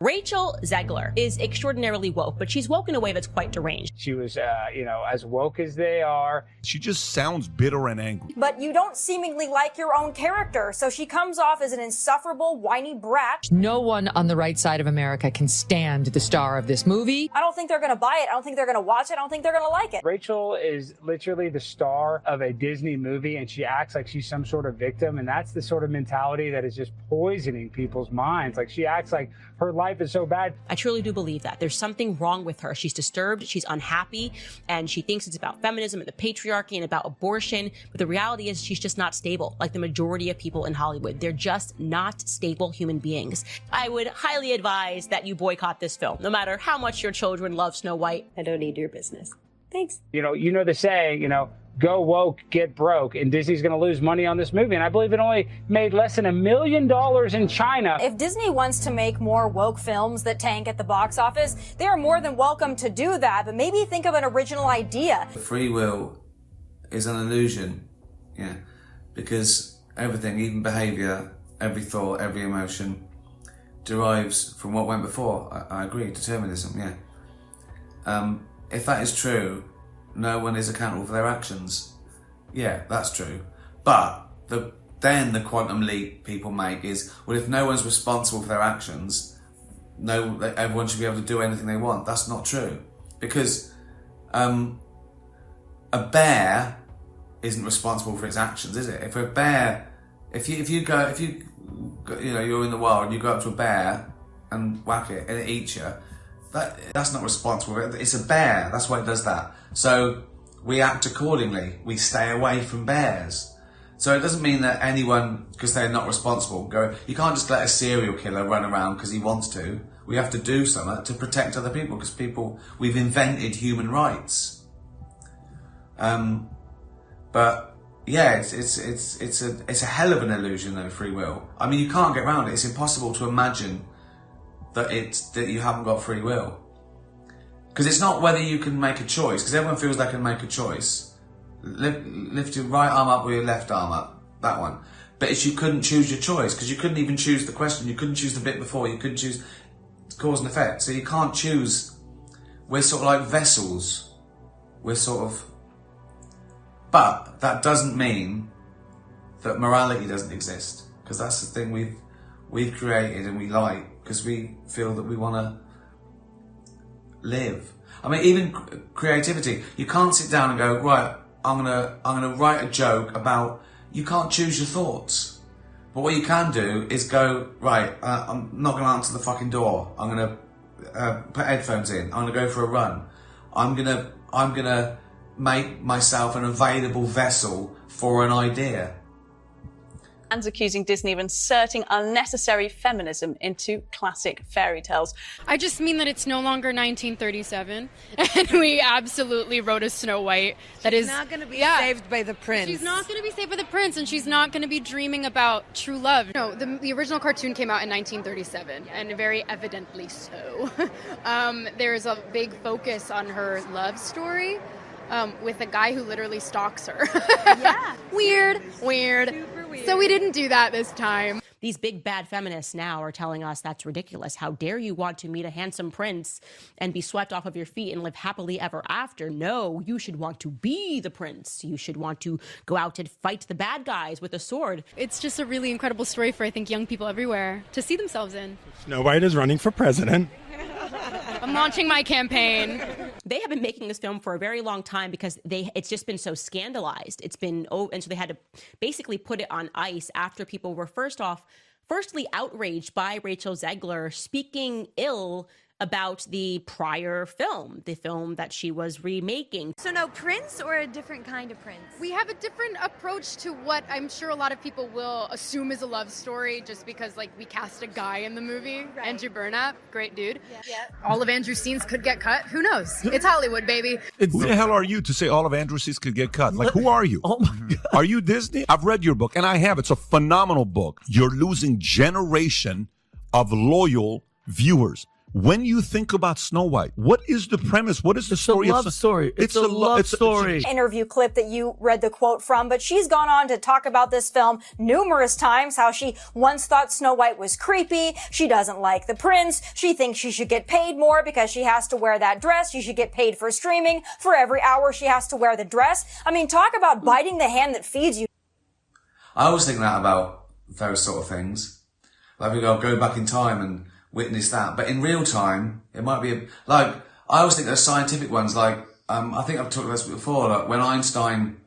Rachel Zegler is extraordinarily woke, but she's woke in a way that's quite deranged. She was, as woke as they are. She just sounds bitter and angry. But you don't seemingly like your own character, so she comes off as an insufferable, whiny brat. No one on the right side of America can stand the star of this movie. I don't think they're going to buy it. I don't think they're going to watch it. I don't think they're going to like it. Rachel is literally the star of a Disney movie, and she acts like she's some sort of victim, and that's the sort of mentality that is just poisoning people's minds. Like, she acts like her life is so bad. I truly do believe that. There's something wrong with her. She's disturbed, she's unhappy, and she thinks it's about feminism and the patriarchy and about abortion. But the reality is she's just not stable, like the majority of people in Hollywood. They're just not stable human beings. I would highly advise that you boycott this film, no matter how much your children love Snow White. I don't need your business. Thanks. You know the saying, go woke, get broke, and Disney's going to lose money on this movie. And I believe it only made less than $1 million in China. If Disney wants to make more woke films that tank at the box office, they are more than welcome to do that, but maybe think of an original idea. Free will is an illusion, because everything, even behaviour, every thought, every emotion, derives from what went before. I agree, determinism, if that is true, no one is accountable for their actions. Yeah, that's true. But then the quantum leap people make is, well, if no one's responsible for their actions, everyone should be able to do anything they want. That's not true, because a bear isn't responsible for its actions, is it? If a bear, you're in the wild and you go up to a bear and whack it and it eats you, that's not responsible. It's a bear. That's why it does that. So we act accordingly. We stay away from bears. So it doesn't mean that anyone, because they're not responsible, you can't just let a serial killer run around because he wants to. We have to do something to protect other people, because we've invented human rights. But yeah, it's a hell of an illusion though, free will. I mean, you can't get around it. It's impossible to imagine that you haven't got free will. Because it's not whether you can make a choice, because everyone feels they can make a choice. Lift your right arm up or your left arm up, that one. But if you couldn't choose your choice, because you couldn't even choose the question, you couldn't choose the bit before, you couldn't choose cause and effect. So you can't choose. We're sort of like vessels. But that doesn't mean that morality doesn't exist, because that's the thing we've created and we like, because we feel that we want to live. I mean, even creativity. You can't sit down and go, right, I'm gonna write a joke about. You can't choose your thoughts. But what you can do is go, right, I'm not gonna answer the fucking door. I'm gonna put headphones in. I'm gonna go for a run. I'm gonna make myself an available vessel for an idea. And accusing Disney of inserting unnecessary feminism into classic fairy tales. I just mean that it's no longer 1937, and we absolutely wrote a Snow White that she's is not going to be saved by the prince. She's not going to be saved by the prince, and she's not going to be dreaming about true love. No, the original cartoon came out in 1937, and very evidently so. There's a big focus on her love story. With a guy who literally stalks her. Yeah. Weird. Super weird. So we didn't do that this time. These big bad feminists now are telling us that's ridiculous. How dare you want to meet a handsome prince and be swept off of your feet and live happily ever after? No, you should want to be the prince. You should want to go out and fight the bad guys with a sword. It's just a really incredible story for, I think, young people everywhere to see themselves in. Snow White is running for president. I'm launching my campaign. They have been making this film for a very long time because it's just been so scandalized. And so they had to basically put it on ice after people were firstly outraged by Rachel Zegler speaking ill about the prior film, the film that she was remaking. So no prince or a different kind of prince? We have a different approach to what I'm sure a lot of people will assume is a love story just because, like, we cast a guy in the movie. Right. Andrew Burnap, great dude. Yeah. All of Andrew's scenes could get cut. Who knows? It's Hollywood, baby. Who the hell are you to say all of Andrew's scenes could get cut? Like, who are you? Oh my God. Are you Disney? I've read your book, and I have. It's a phenomenal book. You're losing generation of loyal viewers When you think about Snow White, what is the premise? What is the story? It's a love story. It's a love story. Interview clip that you read the quote from, but she's gone on to talk about this film numerous times, how she once thought Snow White was creepy. She doesn't like the prince. She thinks she should get paid more because she has to wear that dress. She should get paid for streaming. For every hour she has to wear the dress. I mean, talk about biting the hand that feeds you. I always think that about those sort of things. Like, I'll go back in time and witness that. But in real time, it might be, I always think there's scientific ones, I think I've talked about this before, like when Einstein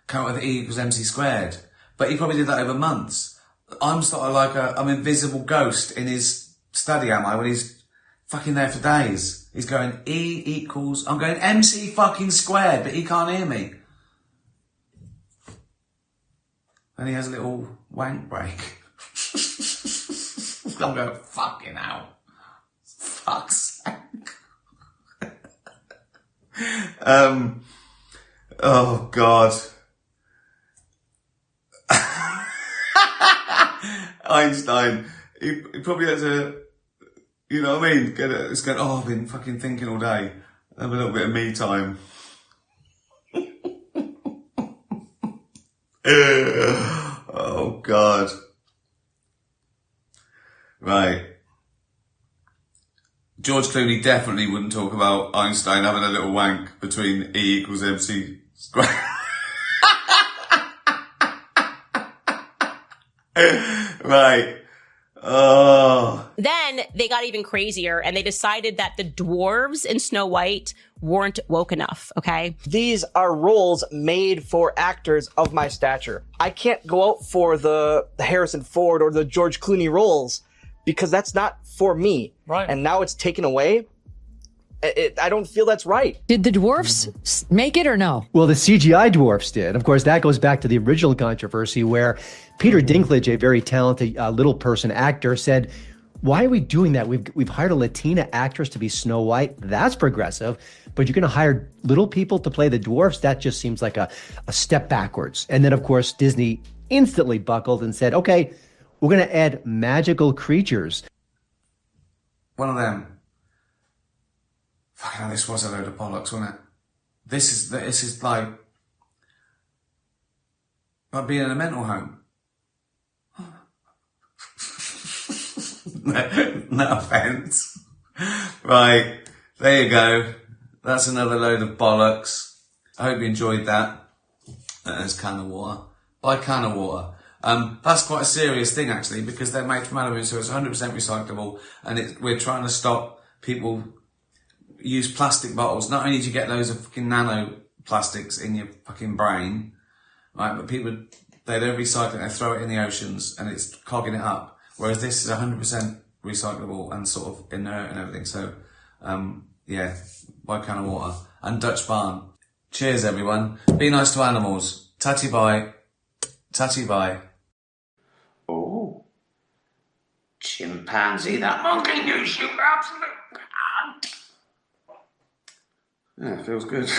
came up with E=mc², but he probably did that over months. I'm sort of like I'm invisible ghost in his study, am I, when he's fucking there for days. He's going I'm going MC², but he can't hear me. And he has a little wank break. I'm going, fucking hell. Fuck's sake. Oh, God. Einstein, he probably had to, you know what I mean? It's going, I've been fucking thinking all day. Have a little bit of me time. Oh, God. Right. George Clooney definitely wouldn't talk about Einstein having a little wank between E=mc². Right. Oh. Then they got even crazier and they decided that the dwarves in Snow White weren't woke enough, okay? These are roles made for actors of my stature. I can't go out for the Harrison Ford or the George Clooney roles because that's not for me. Right. And now it's taken away. I don't feel that's right. Did the dwarfs make it or no? Well, the CGI dwarfs did. Of course, that goes back to the original controversy where Peter Dinklage, a very talented little person actor, said, why are we doing that? We've hired a Latina actress to be Snow White. That's progressive. But you're going to hire little people to play the dwarfs? That just seems like a step backwards. And then, of course, Disney instantly buckled and said, okay, we're going to add magical creatures. One of them. Fucking hell, this was a load of bollocks, wasn't it? This is like being in a mental home. No offence. Right, there you go. That's another load of bollocks. I hope you enjoyed that. There's Can of Water. Buy Can of Water. That's quite a serious thing actually, because they're made from aluminium, so it's 100% recyclable, and we're trying to stop people use plastic bottles. Not only do you get loads of fucking nanoplastics in your fucking brain, right, but people, they don't recycle it, they throw it in the oceans and it's clogging it up. Whereas this is 100% recyclable and sort of inert and everything. So, yeah, buy Can of Water. And Dutch Barn. Cheers, everyone. Be nice to animals. Tatty bye. Tatty bye. Oh. Chimpanzee, that monkey news, you absolute cunt. Yeah, it feels good.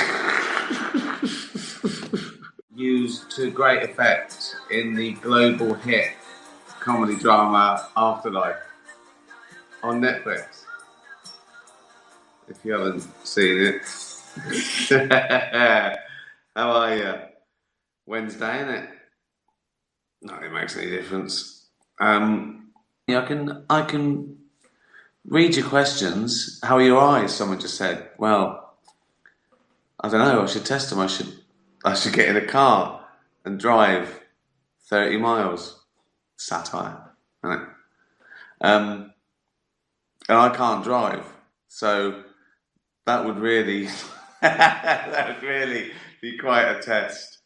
Used to great effect in the global hit comedy drama Afterlife on Netflix. If you haven't seen it. How are you? Wednesday, innit? Not that it makes any difference. Yeah, I can read your questions. How are your eyes? Someone just said. Well, I don't know, I should test them. I should get in a car and drive 30 miles. Satire, right? And I can't drive, so that would really be quite a test.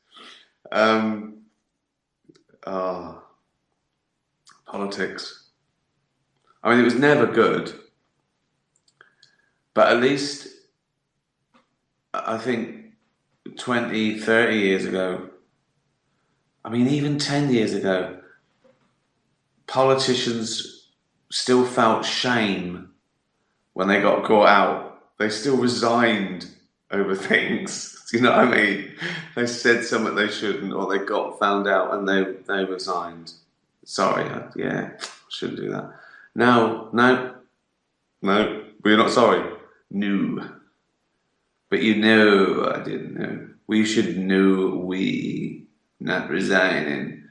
Politics. I mean, it was never good, but at least I think 20, 30 years ago, I mean, even 10 years ago, politicians still felt shame when they got caught out. They still resigned over things. Do you know what I mean? They said something they shouldn't, or they got found out and they resigned. Sorry, yeah, shouldn't do that. No, No? But you're not sorry? No. But you know I didn't know. We should know we not resigning.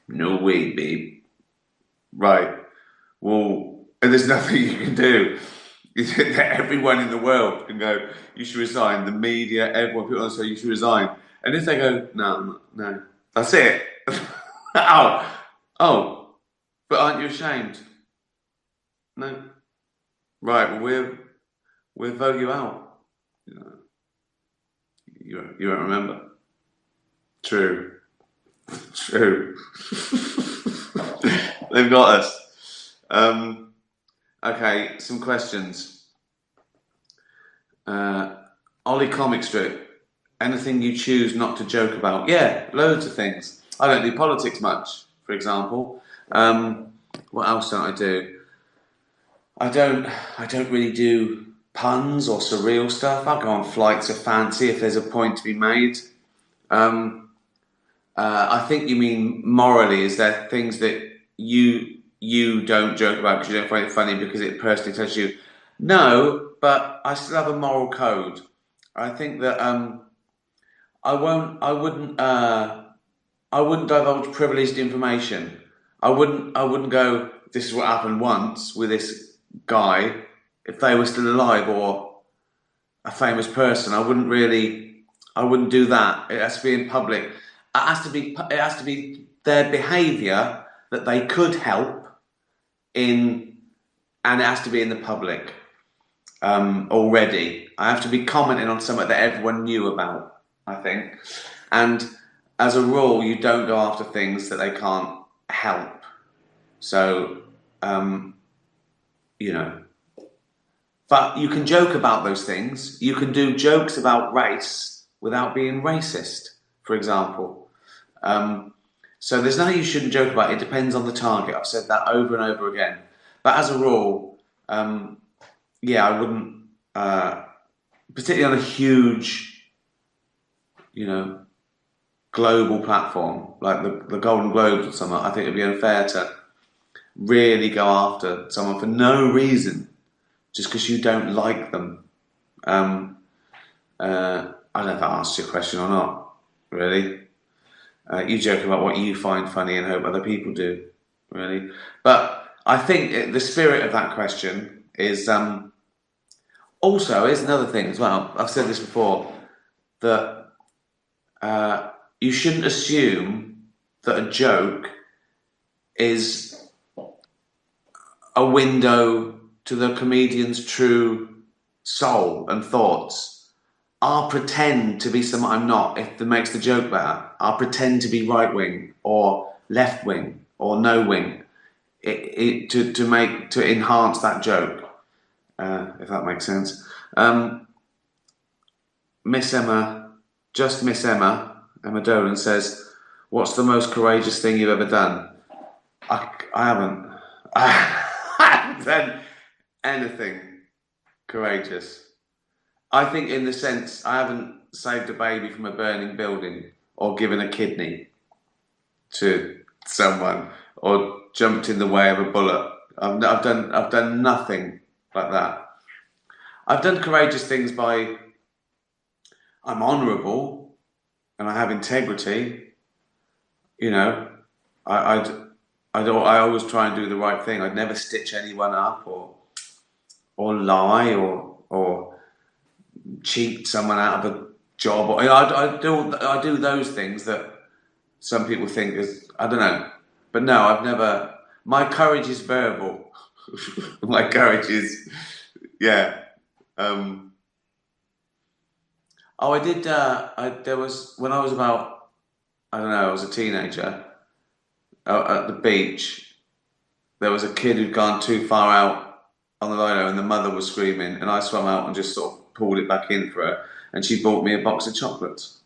No way, babe. Right. Well, and there's nothing you can do. Everyone in the world can go, you should resign. The media, everyone, people say you should resign. And if they go, no, that's it. oh, but aren't you ashamed? No. Right, well, we'll vote you out. You won't remember. True. They've got us. Okay, some questions. Ollie Comic Strip. Anything you choose not to joke about? Yeah, loads of things. I don't do politics much, for example. What else don't I do? I don't really do puns or surreal stuff. I'll go on flights of fancy if there's a point to be made. I think you mean morally. Is there things that you don't joke about because you don't find it funny because it personally touches you? No, but I still have a moral code. I think that I wouldn't divulge privileged information. I wouldn't go, this is what happened once with this guy, if they were still alive or a famous person. I wouldn't do that. It has to be in public. It has to be their behaviour that they could help in, and it has to be in the public already. I have to be commenting on something that everyone knew about, I think. And as a rule, you don't go after things that they can't help. So, but you can joke about those things. You can do jokes about race without being racist, for example. So there's nothing you shouldn't joke about. It depends on the target. I've said that over and over again. But as a rule, I wouldn't, particularly on a huge, global platform like the Golden Globes or something. I think it'd be unfair to really go after someone for no reason, just because you don't like them. I don't know if that answers your question or not, really. You joke about what you find funny and hope other people do, really. But I think the spirit of that question is also, here's another thing as well. I've said this before, that you shouldn't assume that a joke is a window to the comedian's true soul and thoughts. I'll pretend to be someone I'm not if that makes the joke better. I'll pretend to be right wing or left wing or no wing to enhance that joke, if that makes sense. Miss Emma Dolan says, "What's the most courageous thing you've ever done?" I haven't done anything courageous. I think in the sense, I haven't saved a baby from a burning building or given a kidney to someone or jumped in the way of a bullet. I've done nothing like that. I've done courageous things by, I'm honourable and I have integrity. I always try and do the right thing. I'd never stitch anyone up or lie or cheat someone out of a job. I do those things that some people think is, I don't know. But no, I've never. My courage is verbal. My courage is, yeah. I did. There was when I was about, I don't know, I was a teenager. At the beach, there was a kid who'd gone too far out on the lino, and the mother was screaming, and I swam out and just sort of pulled it back in for her, and she bought me a box of chocolates.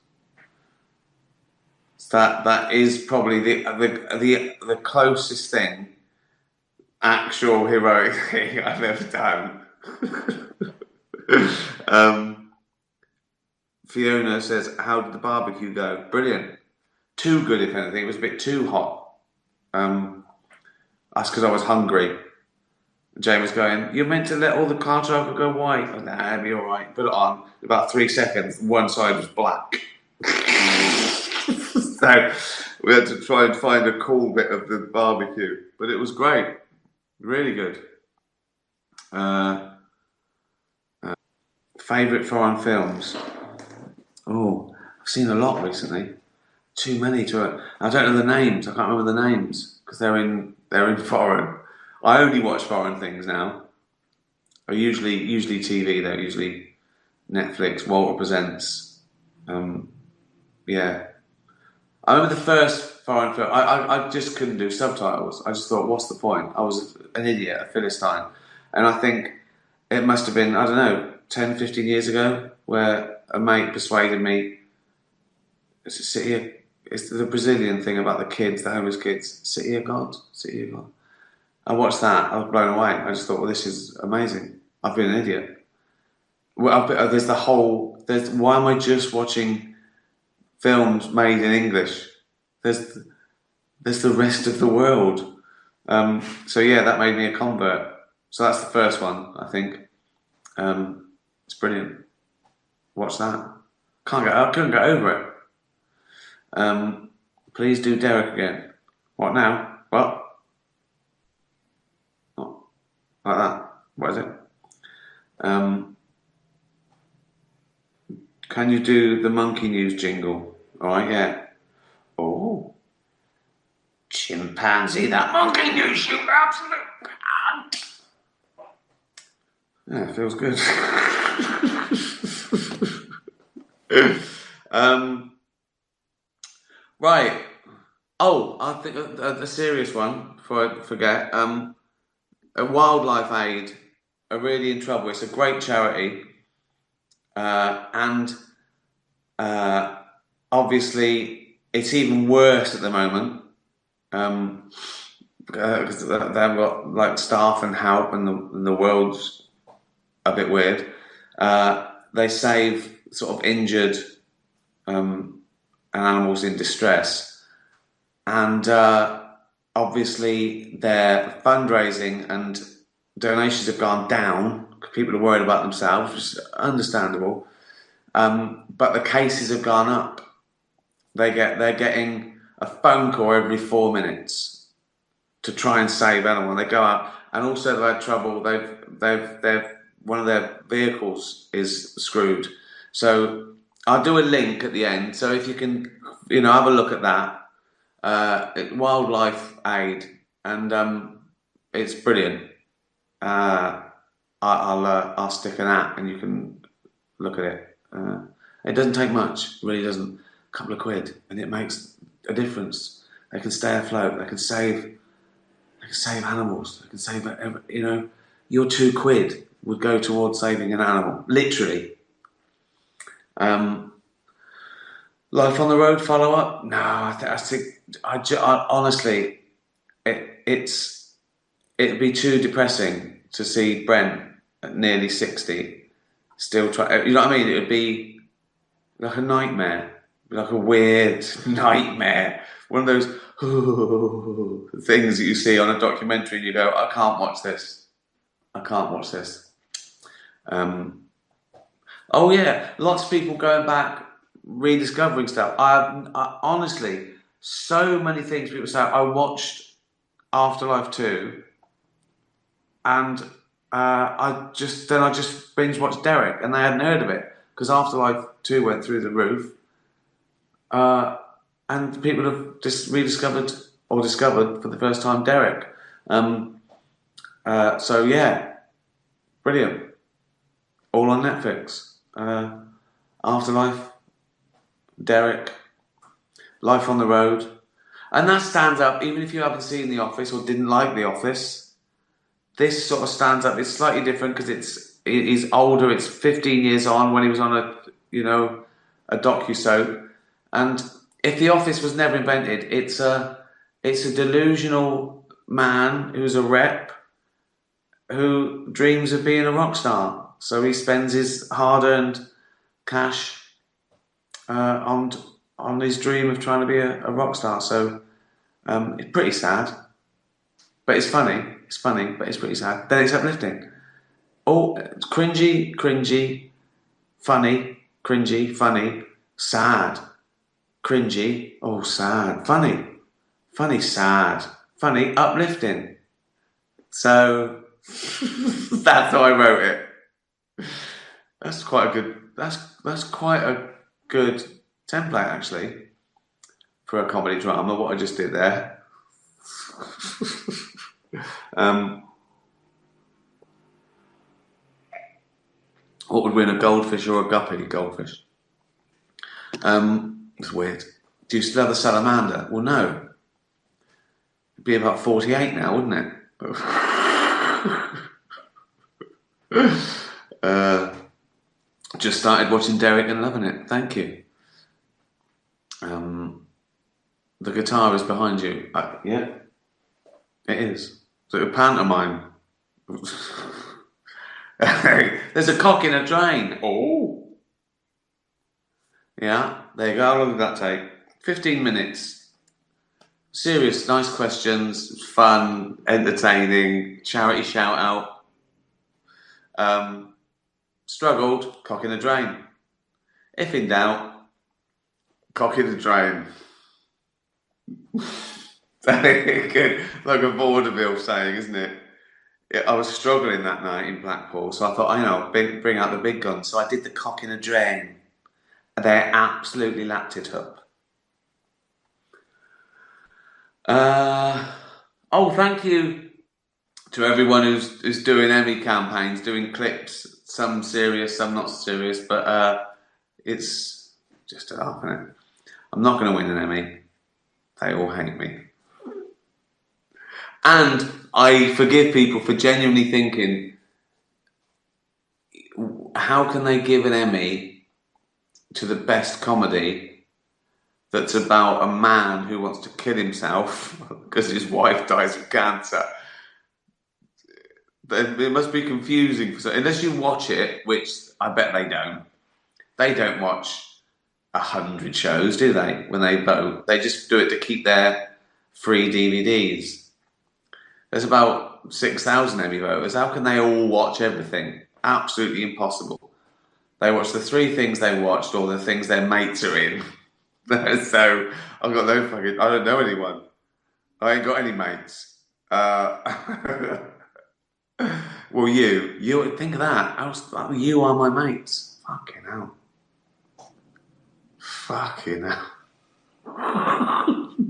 So that is probably the closest thing, actual heroic thing I've ever done. Fiona says, "How did the barbecue go?" Brilliant. Too good, if anything. It was a bit too hot. That's because I was hungry. Jane was going, "You're meant to let all the car charcoal go white." I was like, "Nah, it'll be all right." Put it on. About 3 seconds, one side was black. So we had to try and find a cool bit of the barbecue, but it was great, really good. Favourite foreign films? Oh, I've seen a lot recently. Too many to. I don't know the names. I can't remember the names because they're in foreign. I only watch foreign things now. Or usually TV. They're usually Netflix. Walter Presents. Yeah. I remember the first foreign film. I just couldn't do subtitles. I just thought, what's the point? I was an idiot, a Philistine. And I think it must have been, I don't know, 10, 15 years ago, where a mate persuaded me to sit here. It's the Brazilian thing about the kids, the homeless kids. City of God, City of God. I watched that. I was blown away. I just thought, well, this is amazing. I've been an idiot. Well, why am I just watching films made in English? There's the rest of the world. So yeah, that made me a convert. So that's the first one, I think. It's brilliant. Watch that. I couldn't get over it. Please do Derek again. What now? What? Oh, like that. What is it? Can you do the Monkey News jingle? All right, yeah. Oh. Chimpanzee, that monkey news, you absolute cunt. Yeah, it feels good. Right. Oh, I think a serious one before I forget. A Wildlife Aid are really in trouble. It's a great charity, and obviously it's even worse at the moment because they haven't got like staff and help, and the world's a bit weird. They save sort of injured animals in distress, and obviously their fundraising and donations have gone down because people are worried about themselves, which is understandable. But the cases have gone up. They're getting a phone call every 4 minutes to try and save animals. They go out, and also they've had trouble. They've one of their vehicles is screwed. So I'll do a link at the end. So if you can, have a look at that. Wildlife Aid, and it's brilliant. I'll stick an app, and you can look at it. It doesn't take much, it really doesn't. A couple of quid, and it makes a difference. They can stay afloat. They can save animals. They can save, your 2 quid would go towards saving an animal, literally. Life on the Road follow up? No, I think honestly, it'd be too depressing to see Brent at nearly 60 still try. You know what I mean? It would be like a nightmare, like a weird nightmare. One of those things that you see on a documentary, and you go, "I can't watch this. I can't watch this." Oh yeah, lots of people going back, rediscovering stuff. I honestly, so many things people say. I watched Afterlife 2, and I just binge watched Derek, and they hadn't heard of it because Afterlife 2 went through the roof, and people have just rediscovered or discovered for the first time Derek. So yeah, brilliant. All on Netflix. Afterlife, Derek, Life on the Road, and that stands up. Even if you haven't seen The Office or didn't like The Office, this sort of stands up. It's slightly different because it is older. It's 15 years on when he was on a docu-soap. And if The Office was never invented, it's a delusional man who's a rep who dreams of being a rock star. So he spends his hard-earned cash on his dream of trying to be a rock star. So it's pretty sad. but it's funny. It's funny, but it's pretty sad. Then it's uplifting. Oh, it's cringy, funny, cringy, funny, sad, cringy, oh, sad, funny, sad, funny, uplifting. So that's how I wrote it. That's quite a good. That's quite a good template actually for a comedy drama. What I just did there. What would win, a goldfish or a guppy? Goldfish. It's weird. Do you still have the salamander? Well, no. It'd be about 48 now, wouldn't it? Just started watching Derek and loving it. Thank you. The guitar is behind you. Yeah, it is. So a pantomime. There's a cock in a drain. Oh. Yeah, there you go. How long did that take? 15 minutes. Serious, nice questions, fun, entertaining, charity shout out. Struggled, cock in a drain. If in doubt, cock in the drain. Good. Like a vaudeville saying, isn't it? I was struggling that night in Blackpool, so I thought, I know, bring out the big guns. So I did the cock in a drain. They absolutely lapped it up. Thank you to everyone who's doing Emmy campaigns, doing clips, some serious, some not serious, but it's just a laugh, isn't it? I'm not going to win an Emmy. They all hate me. And I forgive people for genuinely thinking, how can they give an Emmy to the best comedy that's about a man who wants to kill himself because his wife dies of cancer? It must be confusing. Unless you watch it, which I bet they don't. They don't watch 100 shows, do they, when they vote? They just do it to keep their free DVDs. There's about 6,000 Emmy voters. How can they all watch everything? Absolutely impossible. They watch the 3 things they watched or the things their mates are in. So I've got no fucking... I don't know anyone. I ain't got any mates. Well, you think of that. You are my mates. Fucking hell. Fucking hell.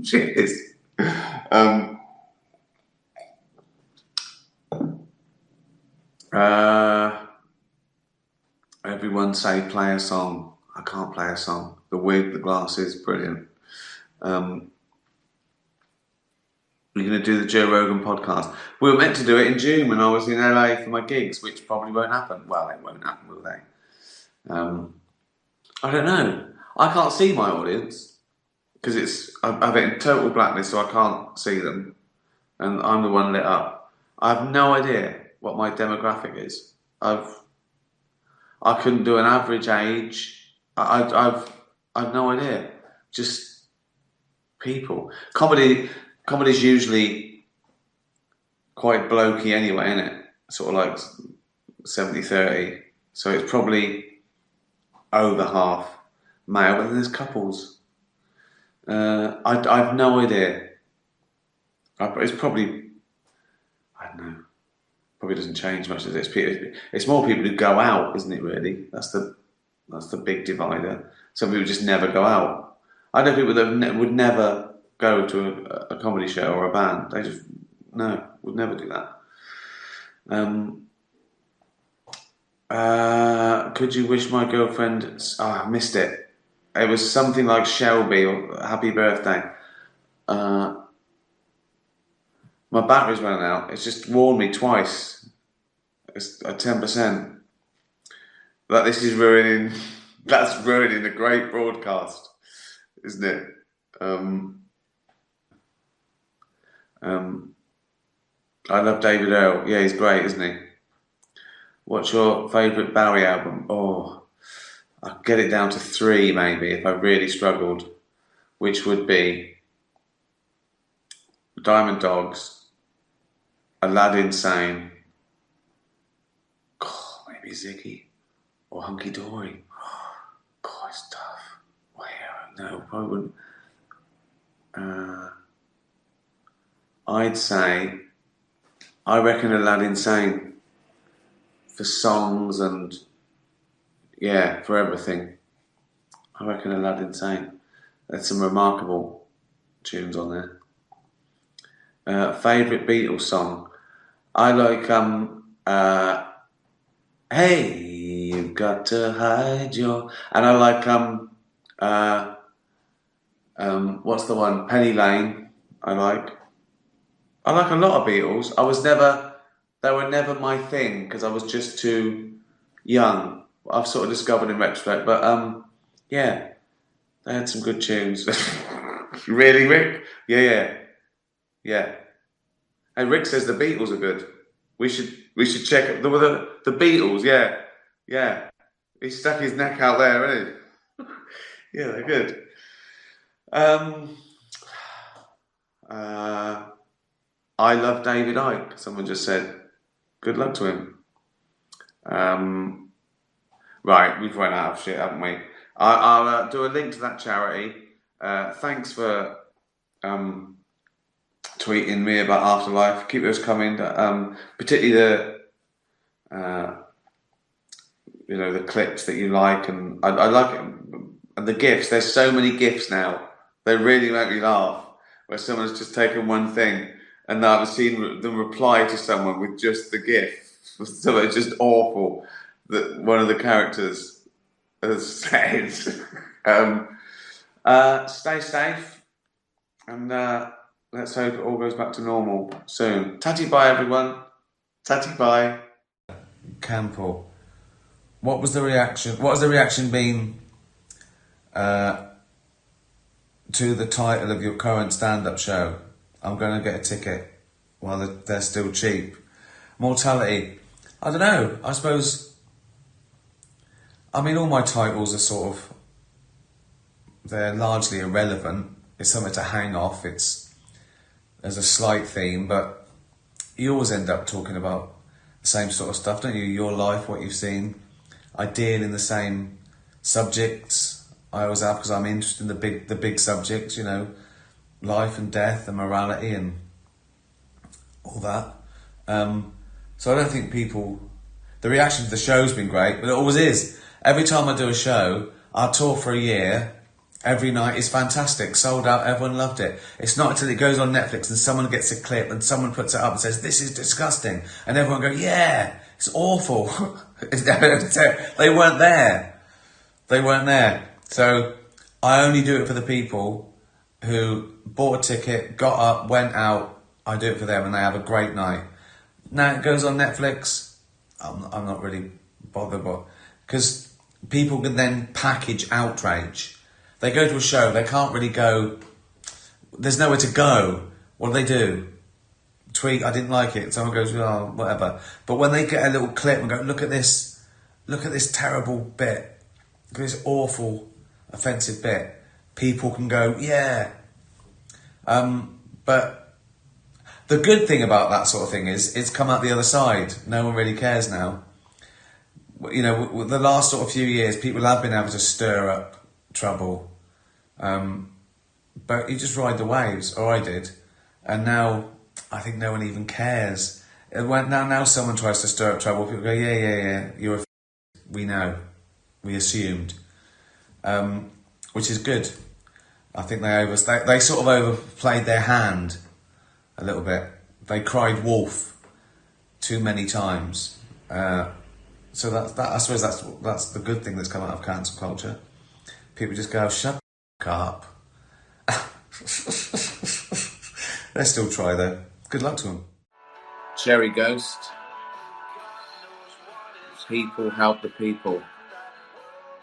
Cheers. Everyone say play a song. I can't play a song. The wig, the glasses, brilliant. We're going to do the Joe Rogan podcast. We were meant to do it in June when I was in LA for my gigs, which probably won't happen. Well, it won't happen, will they? I don't know. I can't see my audience because I've it in total blackness, so I can't see them, and I'm the one lit up. I have no idea what my demographic is. I couldn't do an average age. I've no idea. Just people. Comedy's usually quite blokey anyway, isn't it? Sort of like 70-30. So it's probably over half male, but then there's couples. I've no idea. It's probably, I don't know. Probably doesn't change much. It's more people who go out, isn't it? Really, that's the big divider. Some people just never go out. I know people that would never go to a comedy show or a band. They just would never do that. Could you wish my girlfriend? I missed it. It was something like Shelby or happy birthday. My battery's running out. It's just warned me twice. It's at 10%. That this is ruining. That's ruining a great broadcast, isn't it? I love David Earl. Yeah, he's great, isn't he? What's your favourite Bowie album? Oh, I'll get it down to 3 maybe if I really struggled, which would be Diamond Dogs, Aladdin saying, God, maybe Ziggy or Hunky Dory. God, it's tough. My hero, no, I wouldn't. I'd say, I reckon Aladdin saying for songs and yeah, for everything. I reckon Aladdin saying. There's some remarkable tunes on there. Favourite Beatles song? I like Hey, you've got to hide your, and I like what's the one? Penny Lane. I like a lot of Beatles. They were never my thing because I was just too young. I've sort of discovered in retrospect, but yeah, they had some good tunes. Really, Rick? Yeah. And Rick says the Beatles are good. We should check it. The Beatles, yeah. He stuck his neck out there, hasn't he? Yeah, they're good. I love David Icke. Someone just said, good luck to him. Right, we've run out of shit, haven't we? I'll do a link to that charity. Thanks for tweeting me about Afterlife. Keep those coming. Particularly the clips that you like, and I like it. And the GIFs. There's so many GIFs now. They really make me laugh. Where someone's just taken one thing, and I've seen them reply to someone with just the GIF. So it's just awful that one of the characters has said. Stay safe, and let's hope it all goes back to normal soon. Tatty bye, everyone. Tatty bye. Campbell. What was the reaction? What has the reaction been to the title of your current stand-up show? I'm going to get a ticket while they're still cheap. Mortality. I don't know. I suppose. I mean, all my titles are sort of. They're largely irrelevant. It's something to hang off. There's a slight theme, but you always end up talking about the same sort of stuff, don't you? Your life, what you've seen. I deal in the same subjects. I always have because I'm interested in the big subjects, life and death and morality and all that. So I don't think the reaction to the show's been great, but it always is. Every time I do a show, I'll tour for a year. Every night is fantastic, sold out, everyone loved it. It's not until it goes on Netflix and someone gets a clip and someone puts it up and says, this is disgusting. And everyone goes, yeah, it's awful. They weren't there. So I only do it for the people who bought a ticket, got up, went out. I do it for them and they have a great night. Now it goes on Netflix. I'm not really bothered, because people can then package outrage. They go to a show, they can't really go, there's nowhere to go. What do? Tweet, I didn't like it. Someone goes, oh, whatever. But when they get a little clip and go, look at this terrible bit, look at this awful, offensive bit, people can go, yeah. But the good thing about that sort of thing is it's come out the other side. No one really cares now. With the last sort of few years, people have been able to stir up trouble. But you just ride the waves, or I did. And now, I think no one even cares. Now someone tries to stir up trouble, people go, yeah, you're we know. We assumed. Which is good. I think they sort of overplayed their hand a little bit. They cried wolf too many times. So I suppose that's the good thing that's come out of cancel culture. People just go, shut up. They still try though. Good luck to them. Cherry Ghost. People help the people.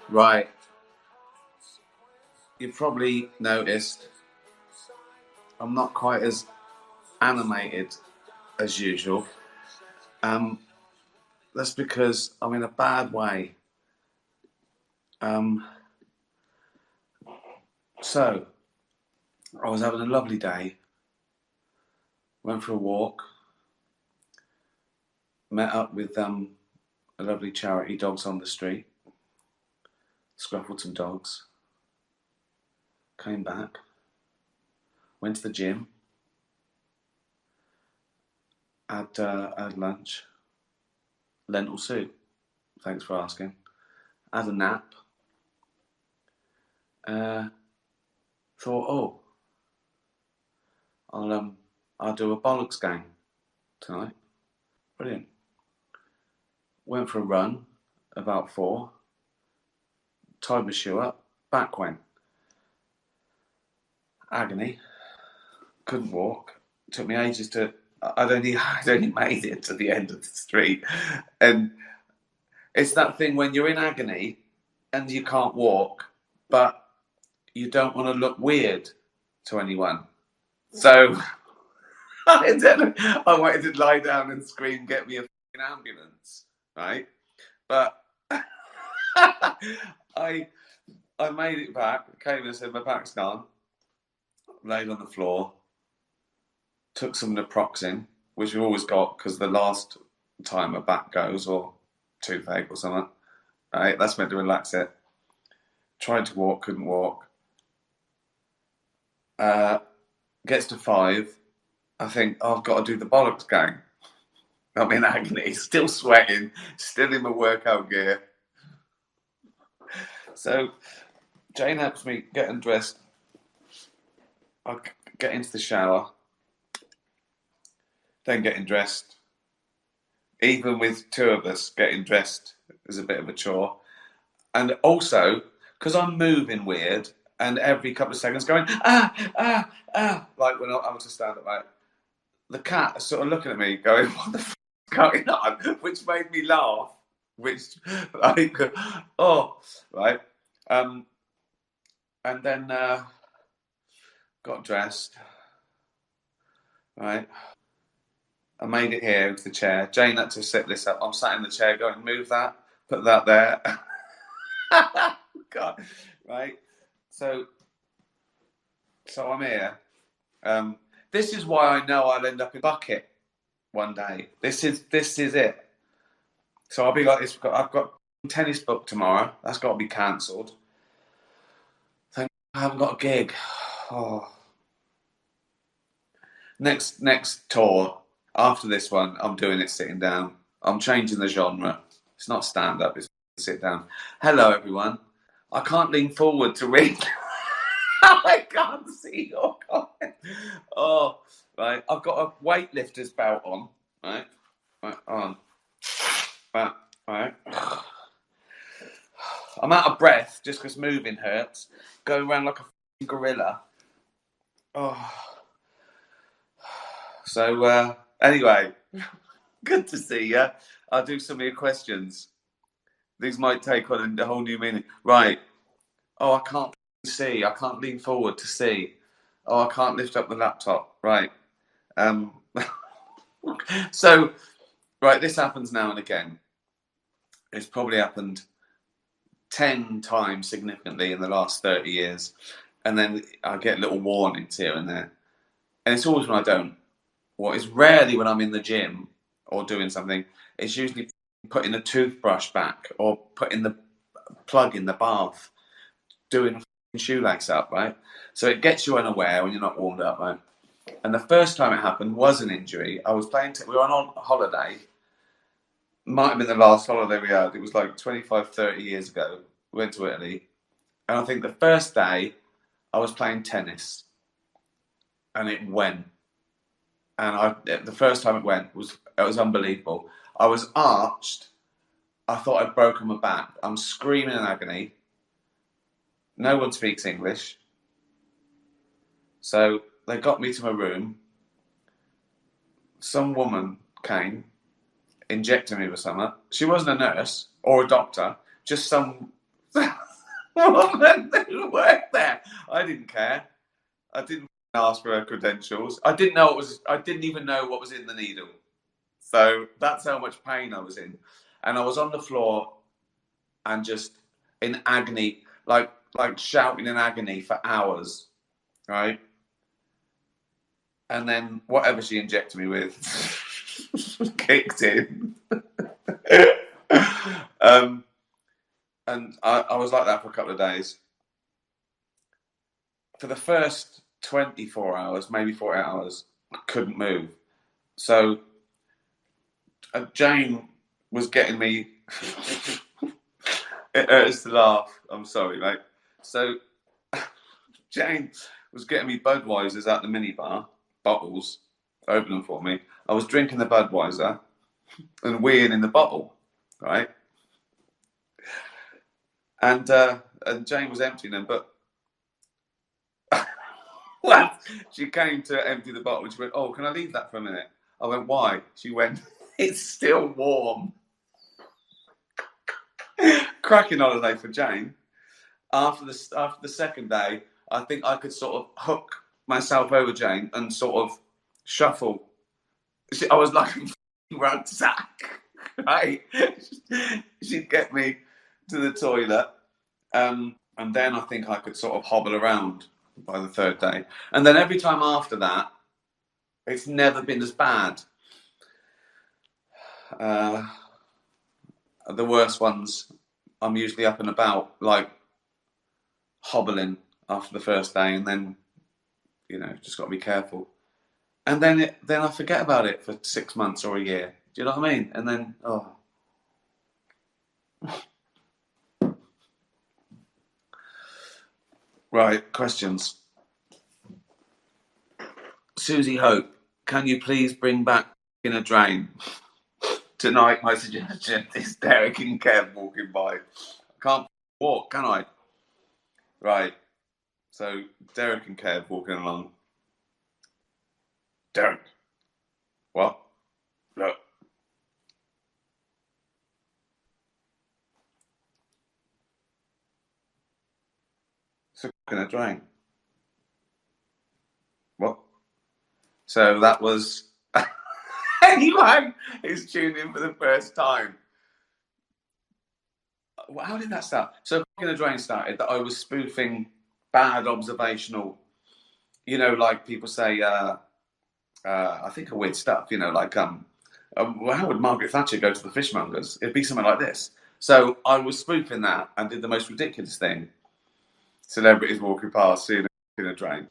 Right. You've probably noticed I'm not quite as animated as usual. That's because I'm in a bad way. So, I was having a lovely day. Went for a walk. met up with a lovely charity, Dogs on the Street. Scruffled some dogs. Came back. Went to the gym. Had lunch. Lentil soup. Thanks for asking. Had a nap. Thought, I'll do a bollocks gang tonight. Brilliant. Went for a run, about 4. Tied my shoe up, back went. Agony. Couldn't walk. Took me ages to. I'd only made it to the end of the street, and it's that thing when you're in agony and you can't walk, but you don't want to look weird to anyone. So I wanted to lie down and scream, "Get me a f***ing ambulance!" Right, but I made it back. Came and said my back's gone. Laid on the floor. Took some naproxen, which we always got because the last time a back goes or toothache or something. Right, that's meant to relax it. Tried to walk, couldn't walk. Gets to 5. I think, I've got to do the bollocks gang. I'm in agony, still sweating, still in my workout gear. So Jane helps me get undressed. I get into the shower, then getting dressed. Even with 2 of us, getting dressed is a bit of a chore. And also, because I'm moving weird, and every couple of seconds going, like when I was to stand up, right? The cat is sort of looking at me going, what the f*** is going on? Which made me laugh. Which, like, right. And then got dressed, right? I made it here into the chair. Jane had to set this up. I'm sat in the chair going, move that, put that there. God, right? So I'm here. This is why I know I'll end up in a bucket one day. This is it. So I'll be like this. I've got a tennis book tomorrow. That's got to be cancelled. I haven't got a gig. Oh. Next tour. After this one, I'm doing it sitting down. I'm changing the genre. It's not stand-up, it's sit down. Hello, everyone. I can't lean forward to read. I can't see your comment. Oh, right. I've got a weightlifter's belt on. Right. On. Right. I'm out of breath just because moving hurts. Going around like a gorilla. Oh. So, anyway, good to see you. I'll do some of your questions. These might take on a whole new meaning. Right. Oh, I can't see. I can't lean forward to see. Oh, I can't lift up the laptop. Right. So, right, this happens now and again. It's probably happened 10 times significantly in the last 30 years. And then I get little warnings here and there. And it's always when I don't. What is rarely when I'm in the gym or doing something, it's usually putting a toothbrush back or putting the plug in the bath, doing a shoelace up, right? So it gets you unaware when you're not warmed up, right? And the first time it happened was an injury. I was playing, we were on holiday. Might have been the last holiday we had. It was like 25, 30 years ago. We went to Italy. And I think the first day I was playing tennis and it went. And the first time it went it was unbelievable. I was arched. I thought I'd broken my back. I'm screaming in agony. No one speaks English. So they got me to my room. Some woman came, injected me with something. She wasn't a nurse or a doctor, just some woman who worked there. I didn't care. I didn't ask for her credentials. I didn't even know what was in the needle. So that's how much pain I was in. And I was on the floor and just in agony, like shouting in agony for hours, right? And then whatever she injected me with, kicked in. And I was like that for a couple of days. For the first 24 hours, maybe 48 hours, I couldn't move. So Jane was getting me. It hurts to laugh. I'm sorry, mate. So Jane was getting me Budweisers out the minibar, bottles, open them for me. I was drinking the Budweiser and weeing in the bottle, right? And Jane was emptying them, but well, she came to empty the bottle and she went, "Oh, can I leave that for a minute?" I went, "Why?" She went, "It's still warm." Cracking holiday for Jane. After the second day, I think I could sort of hook myself over Jane and sort of shuffle. I was like a rucksack, right? She'd get me to the toilet, and then I think I could sort of hobble around by the third day. And then every time after that, it's never been as bad. The worst ones, I'm usually up and about, like hobbling after the first day, and then, just got to be careful. And then I forget about it for 6 months or a year. Do you know what I mean? And then, Right, questions. Susie Hope, can you please bring back in a drain? Tonight, my suggestion is Derek and Kev walking by. I can't walk, can I? Right. So, Derek and Kev walking along. Derek. What? Look. So, in a drain. What? So, that was... Anyone who's tuned in for the first time. How did that start? So, in a drain started that I was spoofing bad observational, like people say, I think of weird stuff, like, how would Margaret Thatcher go to the fishmongers? It'd be something like this. So I was spoofing that and did the most ridiculous thing. Celebrities walking past, seeing in a drain,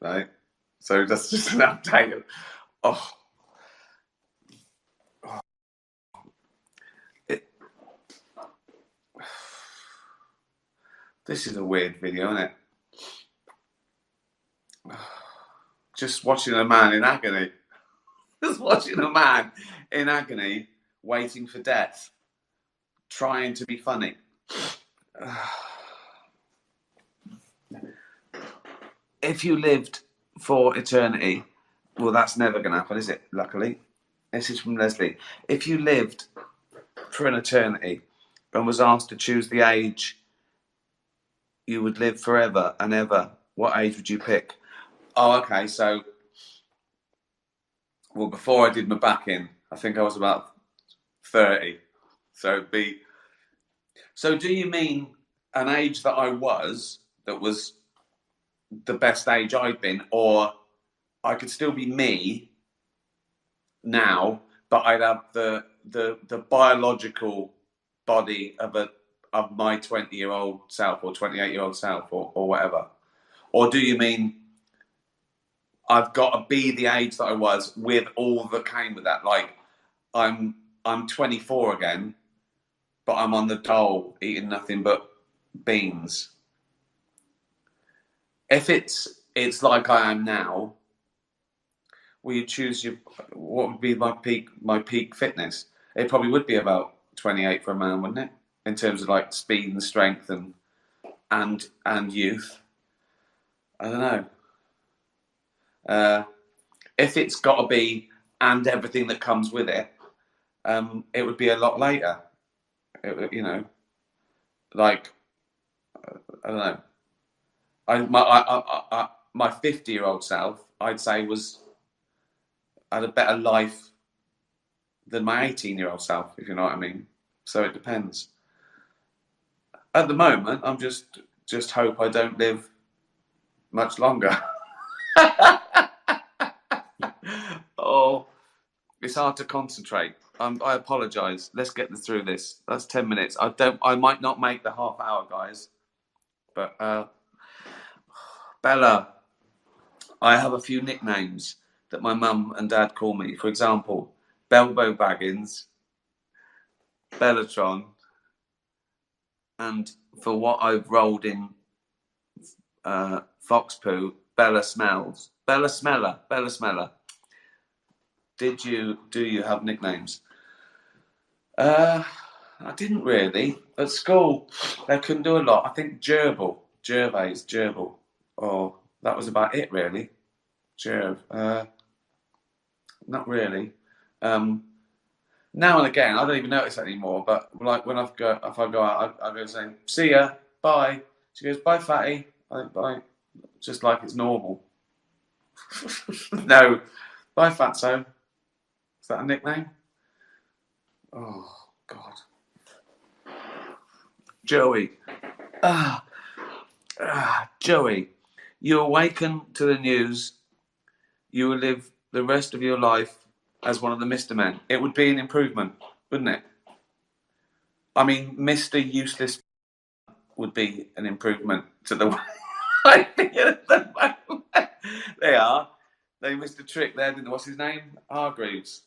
right? So that's just an update. This is a weird video, isn't it? Just watching a man in agony. Just watching a man in agony, waiting for death, trying to be funny. If you lived for eternity, well, that's never going to happen, is it? Luckily. This is from Leslie. If you lived for an eternity and was asked to choose the age you would live forever and ever, what age would you pick? Oh, okay, so... Well, before I did my back in, I think I was about 30. So it'd be... So do you mean an age that I was, that was the best age I'd been, or I could still be me now, but I'd have the biological body of my 20-year-old self or 28-year-old self or whatever? Or do you mean I've got to be the age that I was with all that came with that? Like, I'm 24 again, but I'm on the dole eating nothing but beans. If it's like I am now, will you choose what would be my peak fitness? It probably would be about 28 for a man, wouldn't it? In terms of like speed and strength and youth. I don't know. If it's got to be and everything that comes with it, it would be a lot later. Like, I don't know. My 50-year-old self, I'd say, had a better life than my 18-year-old self, if you know what I mean. So it depends. At the moment, I'm just hope I don't live much longer. Oh, It's hard to concentrate. I apologise. Let's get through this. That's 10 minutes. I might not make the half hour, guys. But Bella, I have a few nicknames that my mum and dad call me. For example, Belbo Baggins, Bellatron, and for what I've rolled in Fox Poo, Bella Smells. Bella Smeller. Bella Smeller. Do you have nicknames? I didn't really. At school, they couldn't do a lot. I think Gervais. Oh, that was about it, really. Not really. Now and again, I don't even notice that anymore. But like when if I go out, I go saying, "See ya, bye." She goes, "Bye, fatty." I think bye, just like it's normal. No, bye, fatso. Is that a nickname? Oh God, Joey. Joey, you awaken to the news. You will live the rest of your life as one of the Mr. Men. It would be an improvement, wouldn't it? I mean, Mr. Useless would be an improvement to the way I feel at the moment. They are. They missed a trick there, didn't they? What's his name? Hargreaves.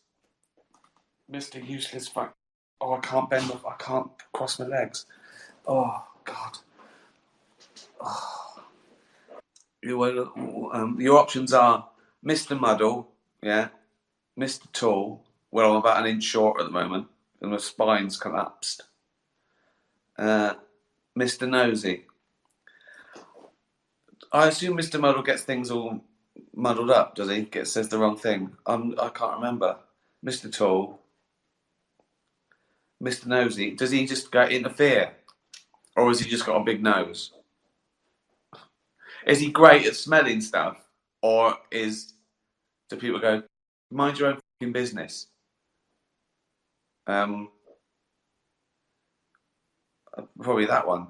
Mr. Useless fuck. Oh, I can't I can't cross my legs. Oh, God. Oh. Your options are Mr. Muddle, yeah, Mr. Tall. Well, I'm about an inch short at the moment, and my spine's collapsed. Mr. Nosy. I assume Mr. Muddle gets things all muddled up, does he? Says the wrong thing. I can't remember. Mr. Tall. Mr. Nosy. Does he just go interfere? Or has he just got a big nose? Is he great at smelling stuff? Or do people go, mind your own fucking business? Probably that one.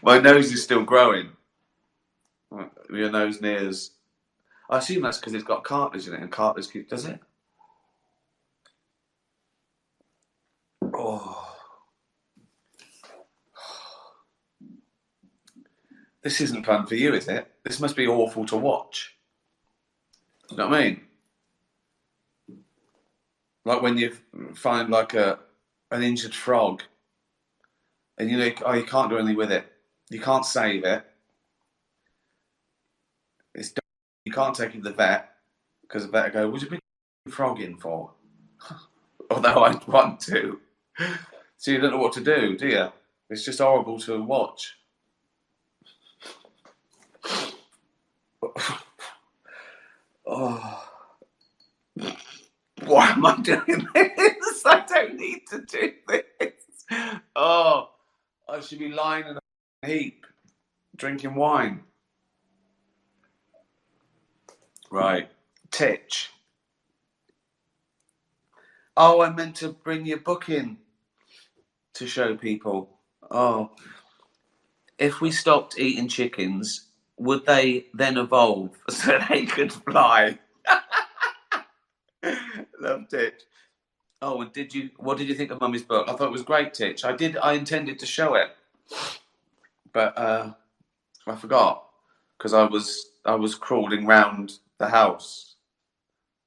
My nose is still growing. Your nose nears. I assume that's because it's got cartilage in it, and cartilage does it? Oh. This isn't fun for you, is it? This must be awful to watch. You know what I mean? Like when you find like an injured frog, and you can't do anything with it. You can't save it. You can't take it to the vet because the vet will go, "What did you bring the frog in for?" Although I'd want to. So you don't know what to do you? It's just horrible to watch. Oh. Why am I doing this? I don't need to do this. Oh, I should be lying in a heap, drinking wine. Right. Titch. Oh, I meant to bring your book in to show people. Oh. If we stopped eating chickens, would they then evolve so they could fly? Love Titch. Oh, and what did you think of Mummy's book? I thought it was great, Titch. I intended to show it, but I forgot because I was crawling round the house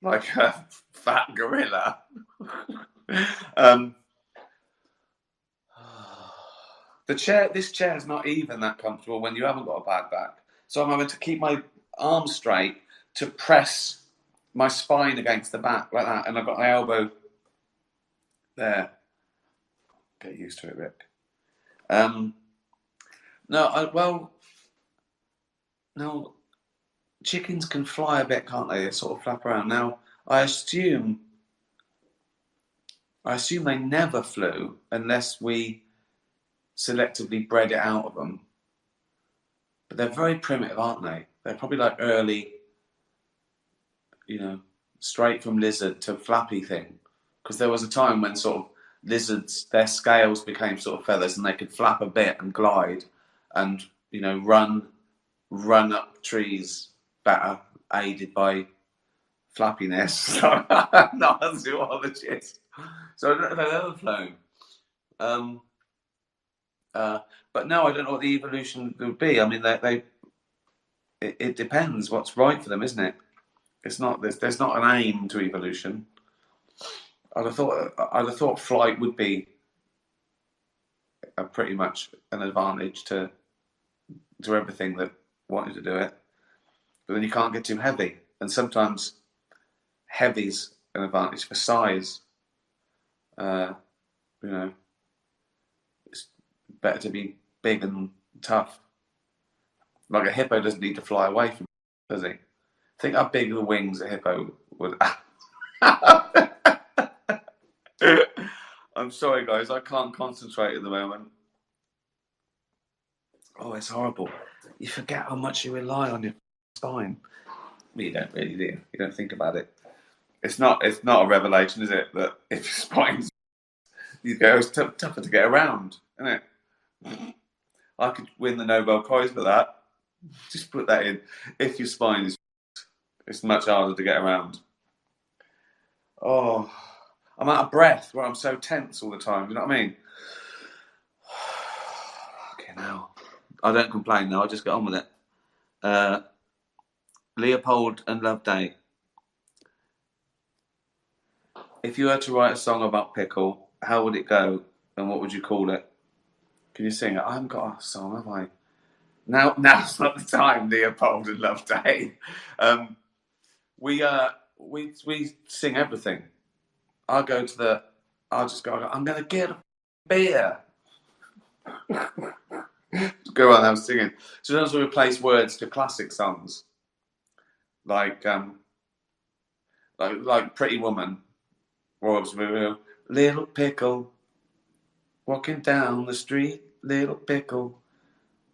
like a fat gorilla. This chair is not even that comfortable when you haven't got a bad back. So I'm having to keep my arms straight to press my spine against the back like that, and I've got my elbow there. Get used to it, Rick. No, chickens can fly a bit, can't they? They sort of flap around. Now, I assume they never flew unless we selectively bred it out of them. But they're very primitive, aren't they? They're probably like early, straight from lizard to flappy thing. Because there was a time when sort of lizards, their scales became sort of feathers and they could flap a bit and glide and, run up trees better aided by flappiness, not a zoologist. So I don't know if I've ever flown. But no, I don't know what the evolution would be. I mean, it depends what's right for them, isn't it? It's not there's not an aim to evolution. I'd have thought flight would be pretty much an advantage to everything that wanted to do it. But then you can't get too heavy, and sometimes heavy's an advantage for size. You know, it's better to be big and tough. Like a hippo doesn't need to fly away from, does he? Think how big the wings a hippo would. I'm sorry, guys, I can't concentrate at the moment. Oh, it's horrible. You forget how much you rely on your spine. Well, you don't really, do you? You don't think about it. It's not a revelation, is it? That if your spine's, it's tougher to get around, isn't it? I could win the Nobel Prize for that. Just put that in. If your spine is, it's much harder to get around. Oh, I'm out of breath where I'm so tense all the time. You know what I mean? Okay, now I don't complain now. I just get on with it. Leopold and Loveday. If you were to write a song about pickle, how would it go, and what would you call it? Can you sing it? I haven't got a song, have I? Now's not the time, Leopold and Loveday. We sing everything. I'll just go, I'm going to get a beer. Go on, I'm singing. Sometimes we replace words to classic songs. Like Pretty Woman. Or little pickle, walking down the street, little pickle,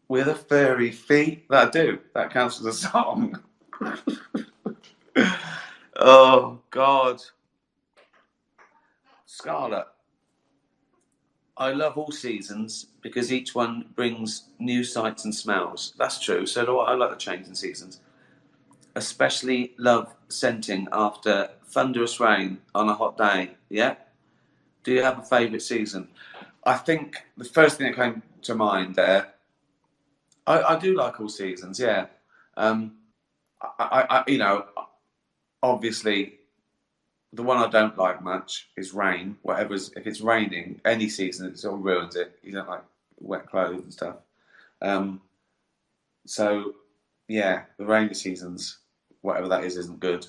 with a furry feet. That counts as a song. Oh, God. Scarlett. I love all seasons because each one brings new sights and smells. That's true. So do I like the change in seasons. Especially love scenting after thunderous rain on a hot day. Yeah? Do you have a favourite season? I think the first thing that came to mind there, I do like all seasons, yeah. I obviously, the one I don't like much is rain. If it's raining, any season, it sort of ruins it. You don't like wet clothes and stuff. So, yeah, the rainy seasons, whatever that is, isn't good.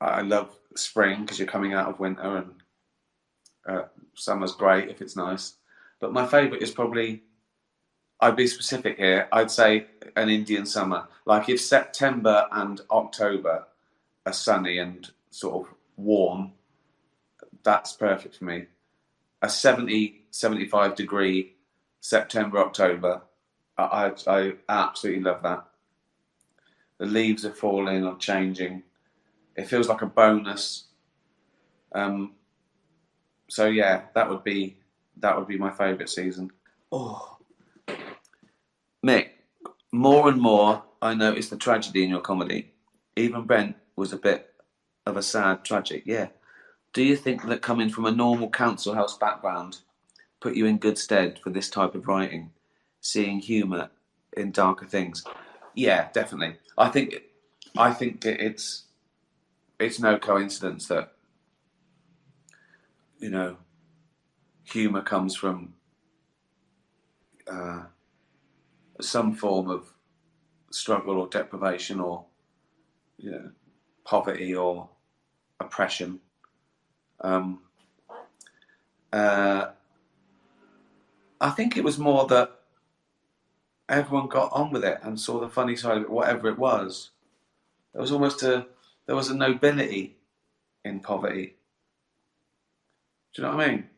I love spring because you're coming out of winter, and summer's great if it's nice. But my favourite is probably, I'd be specific here, I'd say an Indian summer. Like if September and October are sunny and sort of warm, that's perfect for me. A 75 degree September, October, I absolutely love that. The leaves are falling or changing. It feels like a bonus. So yeah, that would be my favourite season. Oh, Mick, more and more I notice the tragedy in your comedy. Even Brent was a bit of a sad tragic, yeah. Do you think that coming from a normal council house background put you in good stead for this type of writing, seeing humour in darker things? Yeah, definitely. I think it's no coincidence that, you know, humour comes from some form of struggle or deprivation or, you know, poverty or oppression. I think it was more that everyone got on with it and saw the funny side of it, whatever it was. There was almost there was a nobility in poverty. Do you know what I mean?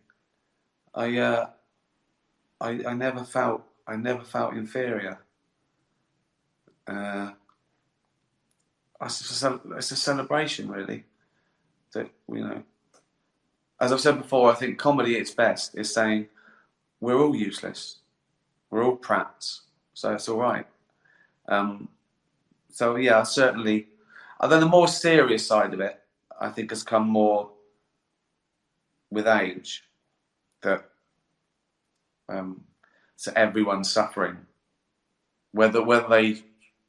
I never felt inferior. It's a celebration, really. That, you know, as I've said before, I think comedy at its best is saying we're all useless, we're all prats, so it's all right. So yeah, certainly And then the more serious side of it, I think, has come more with age. That so everyone's suffering, whether they,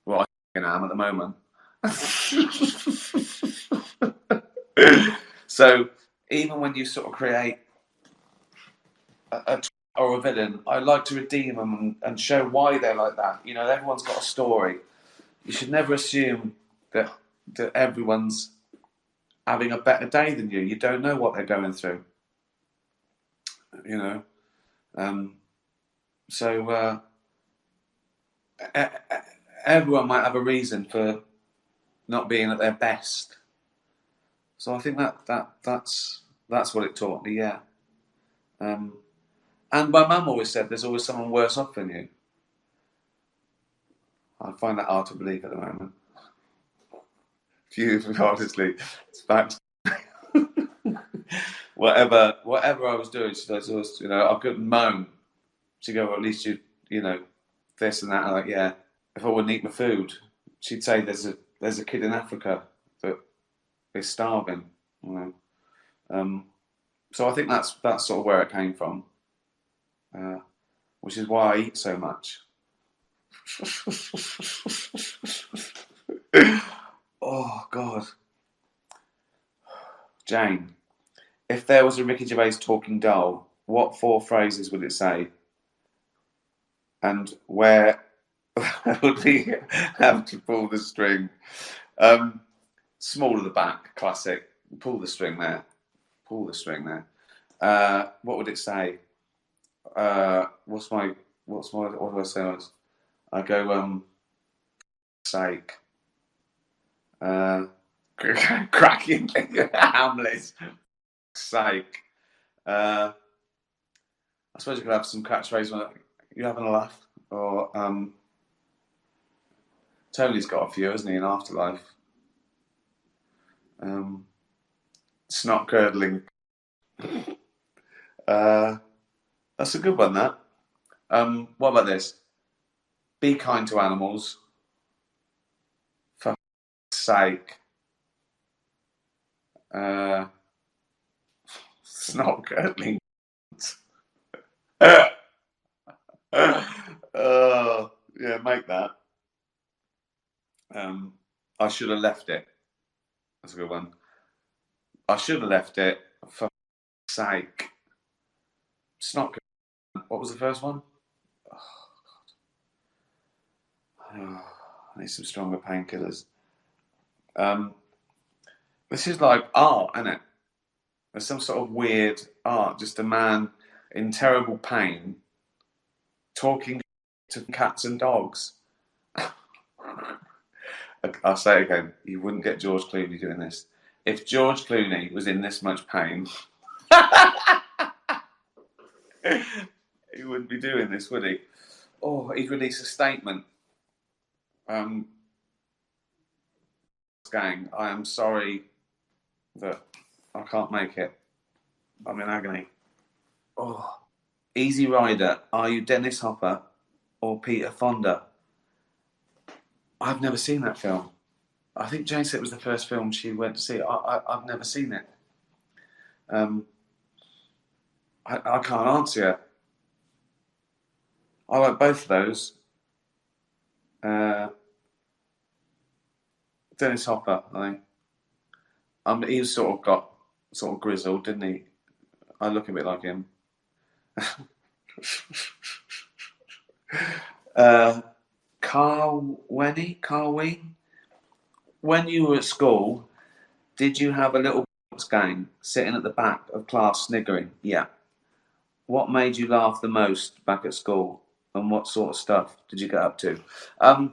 well, I am at the moment. So even when you sort of create a or a villain, I like to redeem them and show why they're like that. You know, everyone's got a story. You should never assume that everyone's having a better day than you. You don't know what they're going through. You know, so everyone might have a reason for not being at their best. So I think that's what it taught me. Yeah. And my mum always said there's always someone worse off than you. I find that hard to believe at the moment. Honestly, it's fact. whatever I was doing, she does always, you know, I couldn't moan. She'd go, well, at least you know, this and that. I'm like, yeah. If I wouldn't eat my food, she'd say there's a kid in Africa that is starving. You know, so I think that's sort of where it came from. Which is why I eat so much. Oh, God. Jane, if there was a Ricky Gervais talking doll, what 4 phrases would it say? And where would he have to pull the string? Small of the back, classic. Pull the string there. Pull the string there. What would it say? What do I say? I go, sake. Cracking Hamlet. Sake. I suppose you could have some catchphrases like, you having a laugh? Or Tony's got a few, hasn't he, in Afterlife? Snot curdling. That's a good one, that. What about this? Be kind to animals. For sake. Snot curdling. Oh, yeah, make that. I should have left it. That's a good one. I should have left it for sake. Snot curdling. What was the first one? Oh, I need some stronger painkillers. This is like art, isn't it? There's some sort of weird art. Just a man in terrible pain talking to cats and dogs. I'll say it again. You wouldn't get George Clooney doing this. If George Clooney was in this much pain, he wouldn't be doing this, would he? Oh, he'd release a statement. Gang, I am sorry that I can't make it. I'm in agony. Oh, Easy Rider. Are you Dennis Hopper or Peter Fonda? I've never seen that film. I think Jane said it was the first film she went to see. I've never seen it. I can't answer you. I like both of those. Dennis Hopper, I think. He was sort of grizzled, didn't he? I look a bit like him. Carl Ween. When you were at school, did you have a little gang sitting at the back of class sniggering? Yeah. What made you laugh the most back at school, and what sort of stuff did you get up to? I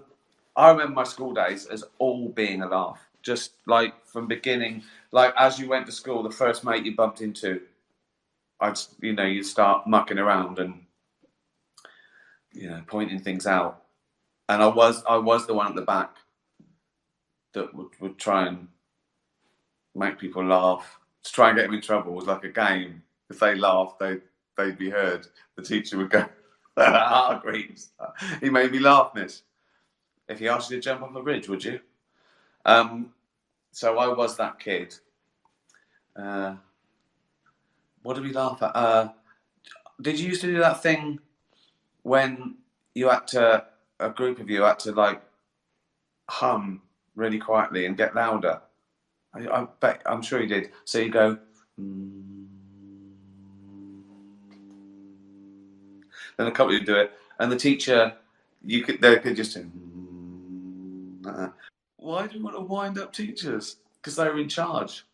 remember my school days as all being a laugh. Just like from beginning, like as you went to school, the first mate you bumped into, you'd start mucking around and pointing things out. And I was the one at the back that would try and make people laugh. To try and get them in trouble was like a game. If they laughed, they'd be heard. The teacher would go, Greaves, he made me laugh, miss. If he asked you to jump off a bridge, would you? So I was that kid. What did we laugh at? Did you used to do that thing when you had to, a group of you had to like hum really quietly and get louder? I bet, I'm sure you did. So you go, then a couple of you do it, and the teacher, they could just do, like that. Why do you want to wind up teachers? Because they were in charge.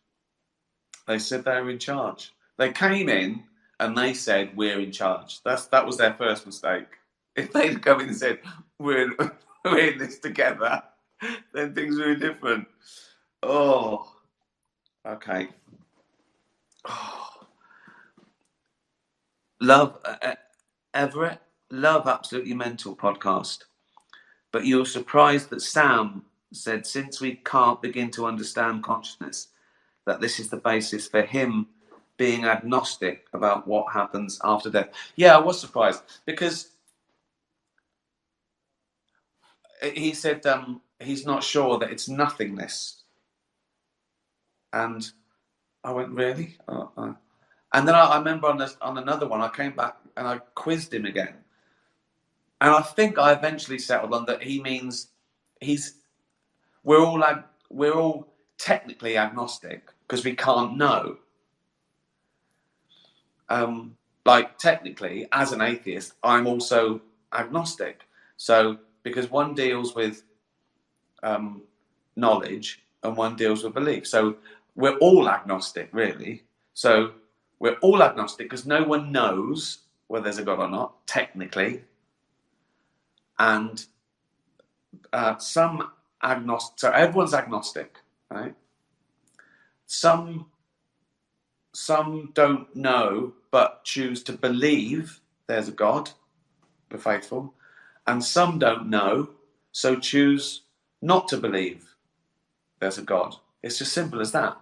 They said they were in charge. They came in and they said, we're in charge. That was their first mistake. If they'd come in and said, we're in this together, then things would be different. Oh, okay. Oh. Love, Everett, love Absolutely Mental podcast. But you're surprised that Sam said, since we can't begin to understand consciousness, that this is the basis for him being agnostic about what happens after death. Yeah, I was surprised because he said he's not sure that it's nothingness. And I went, really? And then I remember on another one, I came back and I quizzed him again. And I think I eventually settled on that he means we're all technically agnostic because we can't know. Like technically, as an atheist, I'm also agnostic. So because one deals with knowledge and one deals with belief. So we're all agnostic, really. So we're all agnostic because no one knows whether there's a God or not, technically. And some agnostic, so everyone's agnostic, right? Some don't know but choose to believe there's a God, we're faithful, and some don't know, so choose not to believe there's a God. It's just simple as that.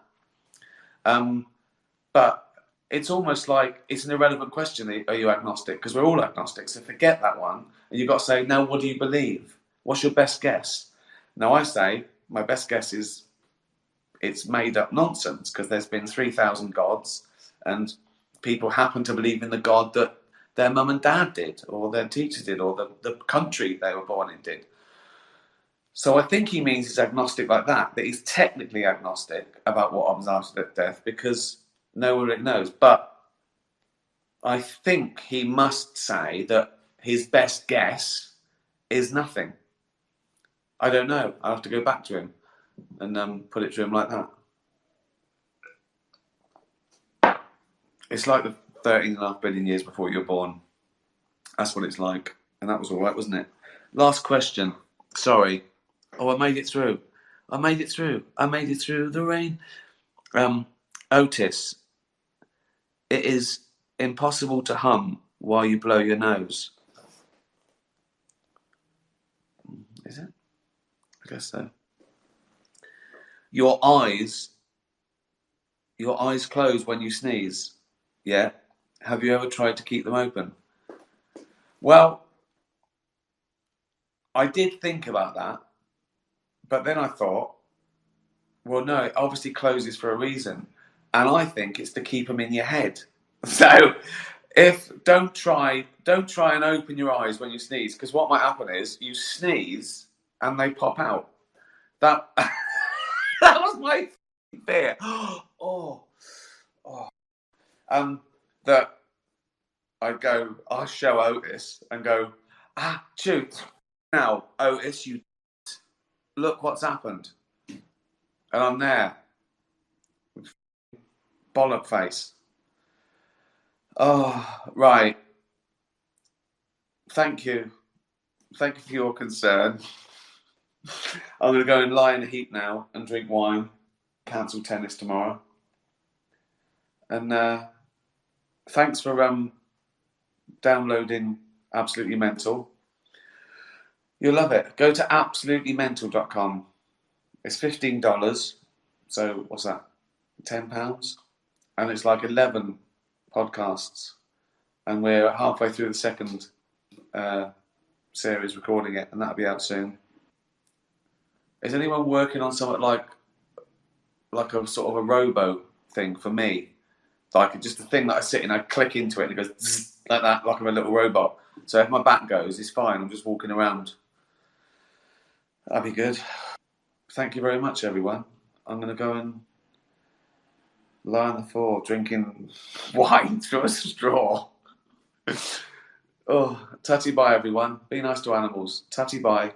But it's almost like it's an irrelevant question, are you agnostic? Because we're all agnostic, so forget that one. And you've got to say, now what do you believe? What's your best guess? Now I say, my best guess is it's made up nonsense because there's been 3,000 gods and people happen to believe in the God that their mum and dad did, or their teacher did, or the country they were born in did. So I think he means he's agnostic like that he's technically agnostic about what happens after death because no one really knows. But I think he must say that his best guess is nothing. I don't know. I'll have to go back to him and put it to him like that. It's like the 13.5 billion years before you're born. That's what it's like. And that was all right, wasn't it? Last question. Sorry. Oh, I made it through. I made it through the rain. Otis, it is impossible to hum while you blow your nose. Is it? I guess so. Your eyes close when you sneeze. Yeah? Have you ever tried to keep them open? Well, I did think about that, but then I thought, well, no, it obviously closes for a reason, and I think it's to keep them in your head. So, don't try and open your eyes when you sneeze, because what might happen is you sneeze and they pop out. That that was my fear. That I'll show Otis and go, shoot, now, Otis, you look what's happened. And I'm there. Bollock face. Oh, right. Thank you. Thank you for your concern. I'm going to go and lie in a heap now and drink wine. Cancel tennis tomorrow. And thanks for downloading Absolutely Mental. You'll love it. Go to absolutelymental.com. It's $15. So what's that? £10? And it's like 11 podcasts. And we're halfway through the second series recording it, and that'll be out soon. Is anyone working on something like like a sort of a robo thing for me. Like just a thing that I sit in, I click into it and it goes zzz, like that, like I'm a little robot. So if my back goes, it's fine. I'm just walking around. That'd be good. Thank you very much, everyone. I'm going to go and lie on the floor drinking wine through a straw. Oh, tatty bye, everyone. Be nice to animals. Tatty bye.